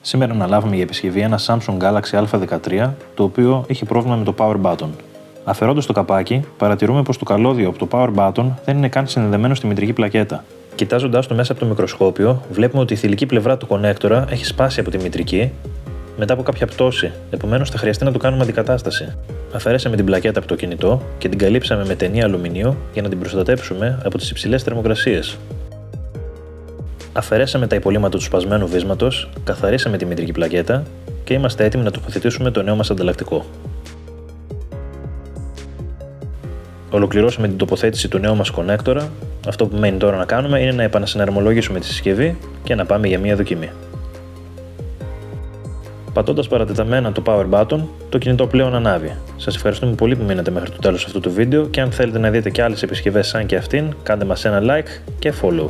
Σήμερα αναλάβουμε για επισκευή ένα Samsung Galaxy A13, το οποίο είχε πρόβλημα με το Power Button. Αφαιρώντας το καπάκι, παρατηρούμε πως το καλώδιο από το Power Button δεν είναι καν συνδεδεμένο στη μητρική πλακέτα. Κοιτάζοντας το μέσα από το μικροσκόπιο, βλέπουμε ότι η θηλυκή πλευρά του κονέκτορα έχει σπάσει από τη μητρική μετά από κάποια πτώση, επομένως θα χρειαστεί να του κάνουμε αντικατάσταση. Αφαιρέσαμε την πλακέτα από το κινητό και την καλύψαμε με ταινία αλουμινίου για να την προστατέψουμε από τις υψηλές θερμοκρασίες. Αφαιρέσαμε τα υπολείμματα του σπασμένου βίσματος, καθαρίσαμε τη μητρική πλακέτα και είμαστε έτοιμοι να τοποθετήσουμε το νέο μας ανταλλακτικό. Ολοκληρώσαμε την τοποθέτηση του νέου μας κονέκτορα. Αυτό που μένει τώρα να κάνουμε είναι να επανασυναρμολογήσουμε τη συσκευή και να πάμε για μία δοκιμή. Πατώντας παρατεταμένα το Power Button, το κινητό πλέον ανάβει. Σας ευχαριστούμε πολύ που μείνατε μέχρι το τέλος αυτού του βίντεο και αν θέλετε να δείτε και άλλες επισκευές σαν και αυτήν, κάντε μας ένα like και follow.